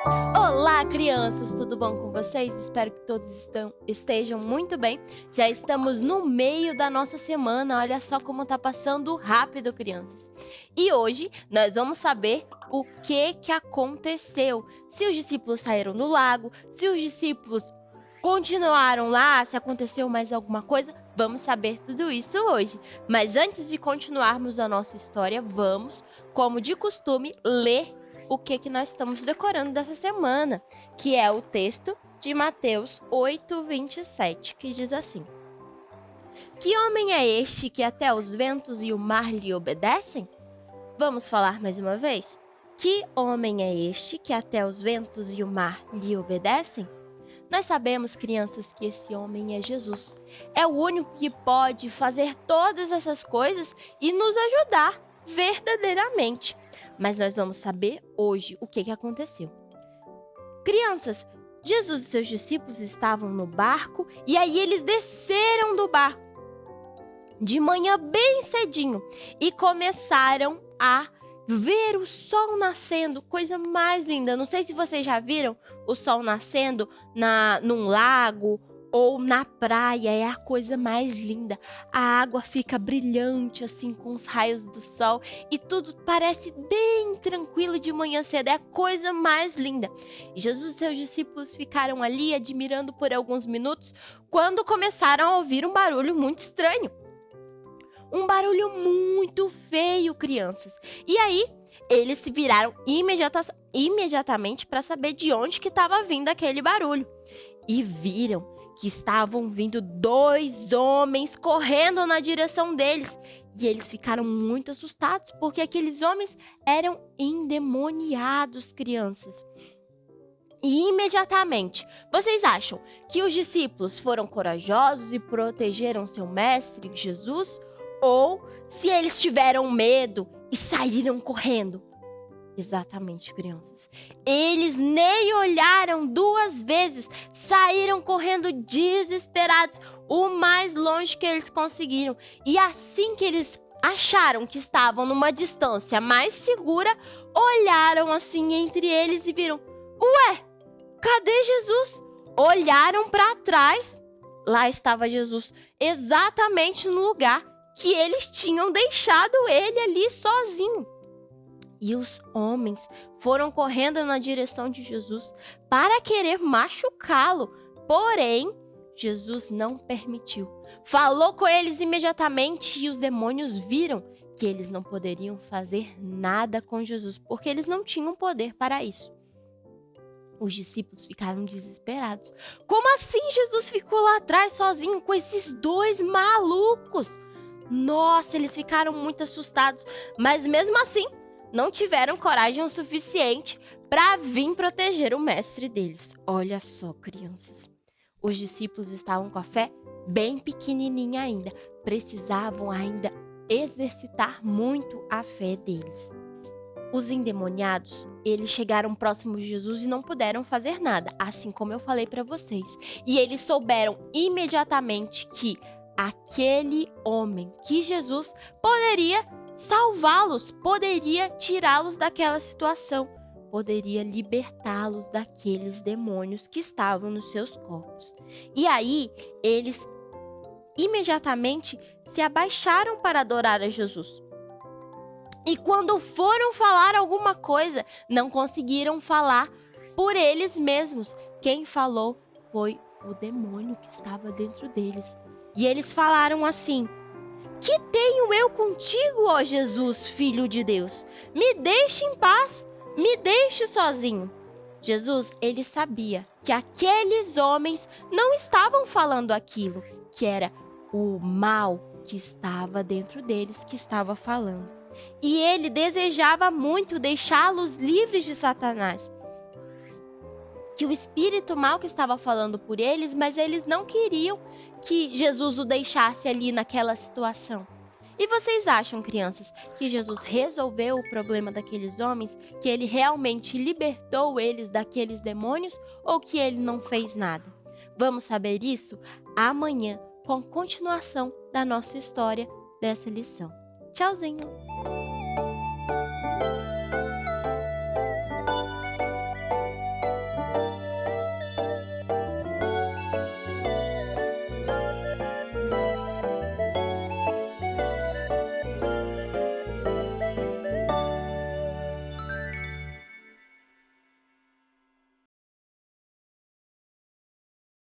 Olá, crianças! Tudo bom com vocês? Espero que todos estejam muito bem. Já estamos no meio da nossa semana. Olha só como tá passando rápido, crianças. E hoje nós vamos saber o que aconteceu. Se os discípulos saíram do lago, se os discípulos continuaram lá, se aconteceu mais alguma coisa, vamos saber tudo isso hoje. Mas antes de continuarmos a nossa história, vamos, como de costume, ler o que nós estamos decorando dessa semana, que é o texto de Mateus 8:27, que diz assim: Que homem é este que até os ventos e o mar lhe obedecem? Vamos falar mais uma vez? Que homem é este que até os ventos e o mar lhe obedecem? Nós sabemos, crianças, que esse homem é Jesus. É o único que pode fazer todas essas coisas e nos ajudar verdadeiramente. Mas nós vamos saber hoje o que aconteceu. Crianças, Jesus e seus discípulos estavam no barco e aí eles desceram do barco de manhã bem cedinho e começaram a ver o sol nascendo, coisa mais linda. Não sei se vocês já viram o sol nascendo num lago ou na praia, é a coisa mais linda. A água fica brilhante assim com os raios do sol e tudo parece bem tranquilo de manhã cedo, é a coisa mais linda. E Jesus e seus discípulos ficaram ali admirando por alguns minutos quando começaram a ouvir um barulho muito estranho. Um barulho muito feio, crianças. E aí, eles se viraram imediatamente para saber de onde que estava vindo aquele barulho. E viram que estavam vindo 2 homens correndo na direção deles. E eles ficaram muito assustados, porque aqueles homens eram endemoniados, crianças. E imediatamente, vocês acham que os discípulos foram corajosos e protegeram seu mestre, Jesus? Ou se eles tiveram medo e saíram correndo? Exatamente, crianças. Eles nem olharam 2 vezes, saíram correndo desesperados, o mais longe que eles conseguiram. E assim que eles acharam que estavam numa distância mais segura, olharam assim entre eles e viram: Ué, cadê Jesus? Olharam para trás. Lá estava Jesus, exatamente no lugar que eles tinham deixado ele ali sozinho. E os homens foram correndo na direção de Jesus para querer machucá-lo. Porém, Jesus não permitiu. Falou com eles imediatamente e os demônios viram que eles não poderiam fazer nada com Jesus, porque eles não tinham poder para isso. Os discípulos ficaram desesperados. Como assim Jesus ficou lá atrás sozinho com esses 2 malucos? Nossa, eles ficaram muito assustados, mas mesmo assim, não tiveram coragem o suficiente para vir proteger o mestre deles. Olha só, crianças. Os discípulos estavam com a fé bem pequenininha ainda. Precisavam ainda exercitar muito a fé deles. Os endemoniados, eles chegaram próximos de Jesus e não puderam fazer nada, assim como eu falei para vocês. E eles souberam imediatamente que aquele homem, que Jesus, poderia salvá-los, poderia tirá-los daquela situação, poderia libertá-los daqueles demônios que estavam nos seus corpos. E aí, eles imediatamente se abaixaram para adorar a Jesus. E quando foram falar alguma coisa, não conseguiram falar por eles mesmos. Quem falou foi o demônio que estava dentro deles. E eles falaram assim: Que tenho eu contigo, ó Jesus, Filho de Deus? Me deixe em paz, me deixe sozinho. Jesus, ele sabia que aqueles homens não estavam falando aquilo, que era o mal que estava dentro deles que estava falando. E ele desejava muito deixá-los livres de Satanás. Que o espírito mal que estava falando por eles, mas eles não queriam que Jesus o deixasse ali naquela situação. E vocês acham, crianças, que Jesus resolveu o problema daqueles homens? Que ele realmente libertou eles daqueles demônios? Ou que ele não fez nada? Vamos saber isso amanhã, com a continuação da nossa história dessa lição. Tchauzinho!